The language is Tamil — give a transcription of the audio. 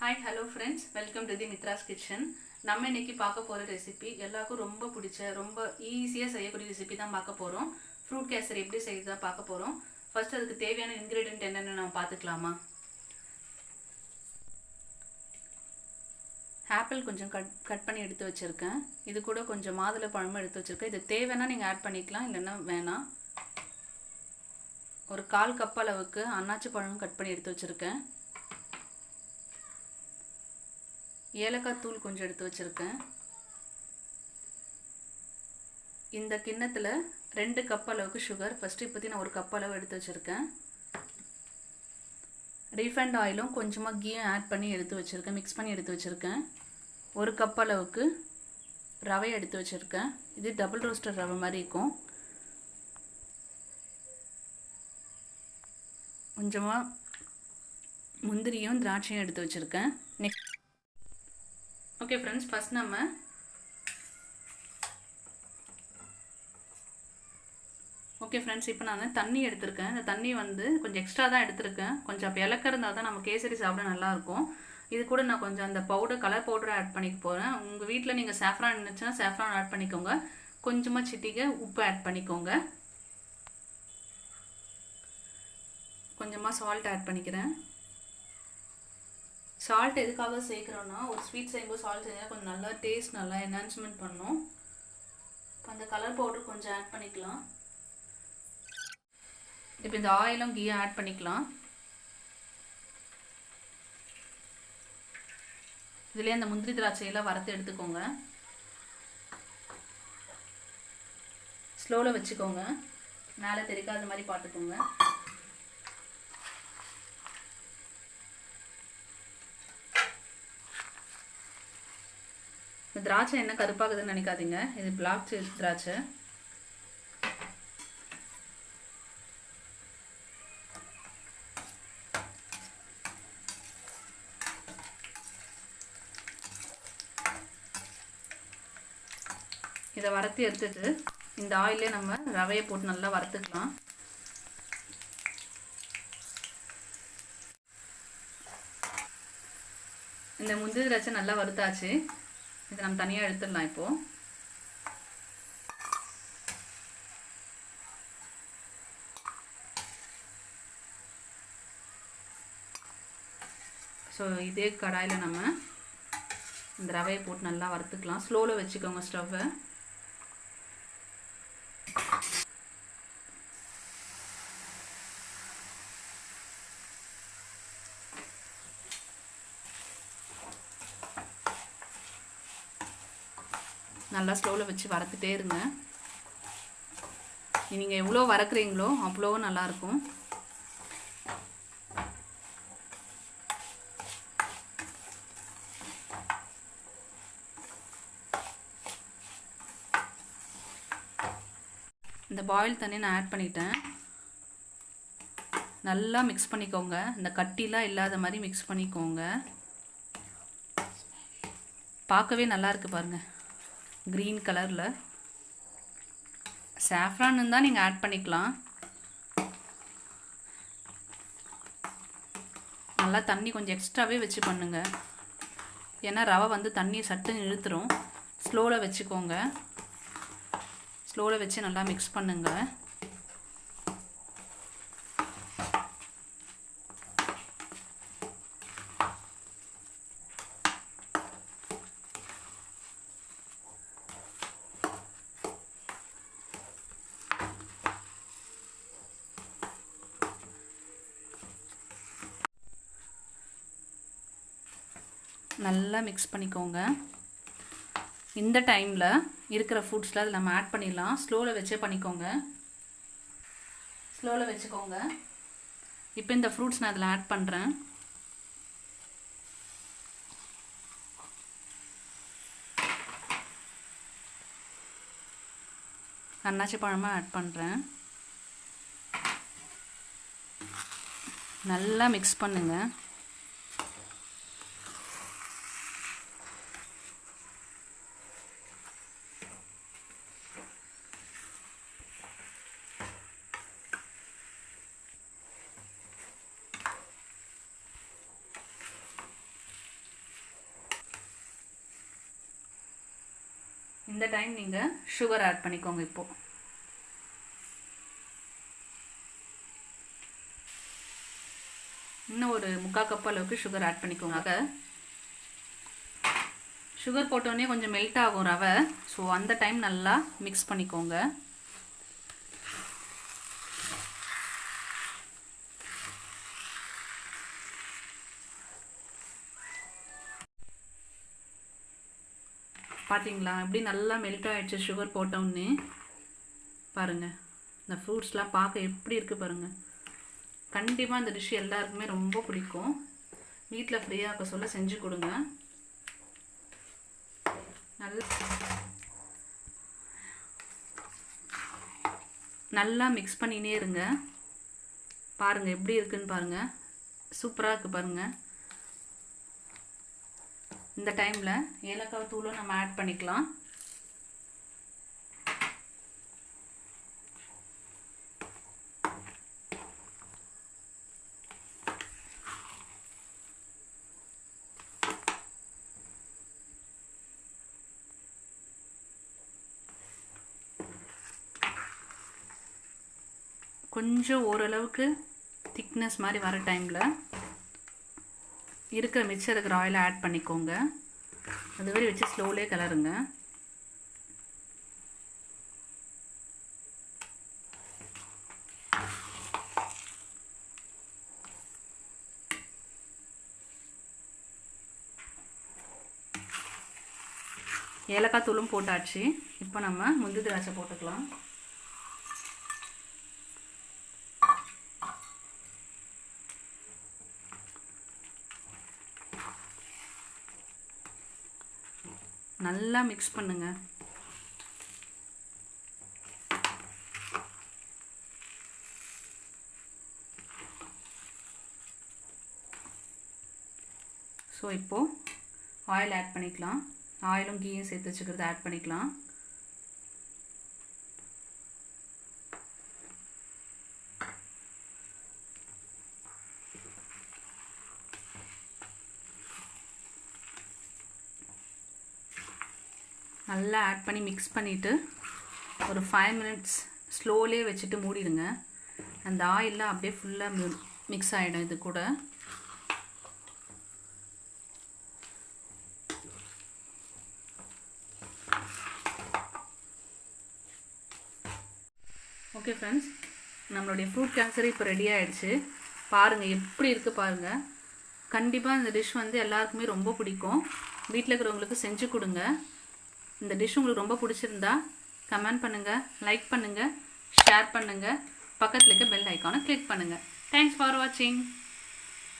Hi, hello friends. Welcome to the Mitra's Kitchen. நம்ம இன்னைக்கு பார்க்க போற ரெசிபி எல்லாருக்கும் ரொம்ப பிடிச்ச ரொம்ப ஈஸியா செய்யக்கூடிய ரெசிபி தான் பார்க்க போறோம். ஃப்ரூட் கேசரி எப்படி செய்யறதா பார்க்க போறோம். ஃபர்ஸ்ட் அதுக்கு தேவையான இன்கிரிடியன்ட் என்னன்னு நாம பார்த்துக்கலாமா? ஆப்பிள் கொஞ்சம் கட் பண்ணி எடுத்து வச்சிருக்கேன். இது கூட கொஞ்சம் மாதுளை பழமும் எடுத்து வச்சிருக்கேன். இது தேவைனா நீங்க ஆட் பண்ணிக்கலாம், இல்லனா வேணாம். ஒரு 1/4 கப் அளவுக்கு அன்னாச்சி பழம் கட் பண்ணி எடுத்து வச்சிருக்கேன். ஏலக்காய் தூள் கொஞ்சம் எடுத்து வச்சிருக்கேன். இந்த கிண்ணத்துல 2 கப் அளவுக்கு சுகர், ஃபர்ஸ்ட் இப்போதைக்கு நான் 1 கப் அளவு எடுத்து வச்சிருக்கேன். ரீஃபைண்ட் ஆயிலும் கொஞ்சமா கீயும் ஆட் பண்ணி எடுத்து வச்சிருக்கேன், மிக்ஸ் பண்ணி எடுத்து வச்சிருக்கேன். 1 கப் அளவுக்கு ரவை எடுத்து வச்சிருக்கேன். இது டபுள் ரோஸ்டர் ரவை மாதிரி இருக்கும். கொஞ்சமா முந்திரியும் திராட்சையும் எடுத்து வச்சிருக்கேன். நெக்ஸ்ட் ஓகே ஃப்ரெண்ட்ஸ், ஃபர்ஸ்ட் நம்ம இப்போ நான் தண்ணி எடுத்திருக்கேன். இந்த தண்ணி வந்து கொஞ்சம் எக்ஸ்ட்ரா தான் எடுத்திருக்கேன். கொஞ்சம் அப்போ இலக்க இருந்தால் தான் நம்ம கேசரி சாப்பிட நல்லாயிருக்கும். இது கூட நான் கொஞ்சம் அந்த கலர் பவுடரை ஆட் பண்ணிக்க போகிறேன். உங்கள் வீட்டில் நீங்கள் சாஃப்ரான் இருந்துச்சுன்னா சாஃப்ரான் ஆட் பண்ணிக்கோங்க. கொஞ்சமாக சிட்டிகை உப்பு ஆட் பண்ணிக்கோங்க. கொஞ்சமாக சால்ட் ஆட் பண்ணிக்கிறேன். சால்ட் எதுக்காக சேர்க்குறோன்னா, ஒரு ஸ்வீட் செய்யும்போது சால்ட் செஞ்சால் கொஞ்சம் நல்லா டேஸ்ட் நல்லா என்ஹான்ஸ்மெண்ட் பண்ணும். அந்த கலர் பவுடர் கொஞ்சம் ஆட் பண்ணிக்கலாம். இப்போ இந்த ஆயிலும் கீயும் ஆட் பண்ணிக்கலாம். இதுலேயே அந்த முந்திரி திராட்சையெல்லாம் வறுத்து எடுத்துக்கோங்க. ஸ்லோவில் வச்சுக்கோங்க, மேலே தெரிக்காத மாதிரி பார்த்துக்கோங்க. இந்த திராட்சை என்ன கருப்பாகுதுன்னு நினைக்காதீங்க, இது பிளாக் திராட்சை. இதை வறுத்து எடுத்துட்டு இந்த ஆயிலே நம்ம ரவையை போட்டு நல்லா வறுத்துக்கலாம். இந்த முந்திரி திராட்சை நல்லா வறுத்தாச்சு. இதை நம்ம தனியாக எடுத்துடலாம். இப்போது ஸோ இதே கடாயில் நம்ம இந்த ரவையை போட்டு நல்லா வறுத்துக்கலாம். ஸ்லோவில் வச்சுக்கோங்க ஸ்டவ்வை. நல்லா ஸ்லோவில் வச்சு வறுத்துட்டே இருங்க. நீங்கள் எவ்வளோ வறுக்குறீங்களோ அவ்வளோ நல்லாயிருக்கும். இந்த பாயில் தண்ணி நான் ஆட் பண்ணிட்டேன். நல்லா மிக்ஸ் பண்ணிக்கோங்க. இந்த கட்டிலாம் இல்லாத மாதிரி மிக்ஸ் பண்ணிக்கோங்க. பார்க்கவே நல்லா இருக்கு பாருங்கள், க்ரீன் கலரில். சாஃப்ரான் இருந்தால் நீங்கள் ஆட் பண்ணிக்கலாம். நல்லா தண்ணி கொஞ்சம் எக்ஸ்ட்ராவே வச்சு பண்ணுங்கள், ஏன்னா ரவை வந்து தண்ணியை சட்டுன்னு இழுத்துரும். ஸ்லோவில் வச்சுக்கோங்க. ஸ்லோவில் வச்சு நல்லா மிக்ஸ் பண்ணுங்கள். நல்லா மிக்ஸ் பண்ணிக்கோங்க. இந்த டைமில் இருக்கிற ஃபுட்ஸில் அதில் நம்ம ஆட் பண்ணிடலாம். ஸ்லோவில் வச்சே பண்ணிக்கோங்க. ஸ்லோவில் வச்சுக்கோங்க. இப்போ இந்த ஃப்ரூட்ஸ் நான் அதில் ஆட் பண்ணுறேன். அன்னாச்சி பழமாக ஆட் பண்ணுறேன். நல்லா மிக்ஸ் பண்ணுங்கள். இந்த டைம் நீங்கள் சுகர் ஆட் பண்ணிக்கோங்க. இப்போது இன்னும் ஒரு 3/4 கப் அளவுக்கு சுகர் ஆட் பண்ணிக்கோங்க. சுகர் போட்டோடனே கொஞ்சம் மெல்ட் ஆகும் ரவை. ஸோ அந்த டைம் நல்லா மிக்ஸ் பண்ணிக்கோங்க. பார்த்தீங்களா எப்படி நல்லா மெல்ட் ஆகிடுச்சு சுகர் போட்டோன்னே. பாருங்கள் இந்த ஃப்ரூட்ஸ்லாம் பார்க்க எப்படி இருக்குது பாருங்கள். கண்டிப்பாக இந்த டிஷ் எல்லாருக்குமே ரொம்ப பிடிக்கும். வீட்டில் ஃப்ரீயாக இருக்க சொல்ல செஞ்சு கொடுங்க. நல்லா மிக்ஸ் பண்ணினே இருங்க. பாருங்கள் எப்படி இருக்குன்னு பாருங்கள். சூப்பராக இருக்குது பாருங்கள். இந்த டைமில் ஏலக்காய் தூளும் நம்ம ஆட் பண்ணிக்கலாம். கொஞ்சம் ஓரளவுக்கு திக்னஸ் மாதிரி வர டைமில் இருக்கிற மிச்சம் இருக்கிற ஆயிலை ஆட் பண்ணிக்கோங்க. அதுவரை வச்சு ஸ்லோலே கலருங்க. ஏலக்காய் தூளும் போட்டாச்சு. இப்போ நம்ம முந்திரி திராட்சை போட்டுக்கலாம். நல்லா மிக்ஸ் பண்ணுங்க. ஸோ இப்போது ஆயில் ஆட் பண்ணிக்கலாம். ஆயிலும் கீயும் சேர்த்து வச்சுக்கிறது ஆட் பண்ணிக்கலாம். நல்லா ஆட் பண்ணி மிக்ஸ் பண்ணிவிட்டு ஒரு 5 மினிட்ஸ் ஸ்லோலே வச்சுட்டு மூடிடுங்க. அந்த ஆயிலெலாம் அப்படியே ஃபுல்லாக மிக்ஸ் ஆகிடும் இது கூட. ஓகே ஃப்ரெண்ட்ஸ், நம்மளுடைய ஃப்ரூட் கேசரி இப்போ ரெடி ஆகிடுச்சு. பாருங்கள் எப்படி இருக்குது பாருங்கள். கண்டிப்பாக இந்த டிஷ் வந்து எல்லாருக்குமே ரொம்ப பிடிக்கும். வீட்டில் இருக்கிறவங்களுக்கு செஞ்சு கொடுங்க. இந்த டிஷ் உங்களுக்கு ரொம்ப பிடிச்சிருந்தா கமெண்ட் பண்ணுங்கள், லைக் பண்ணுங்கள், ஷேர் பண்ணுங்கள், பக்கத்தில் இருக்க பெல் ஐக்கானை கிளிக் பண்ணுங்கள். தேங்க்ஸ் ஃபார் வாட்சிங்.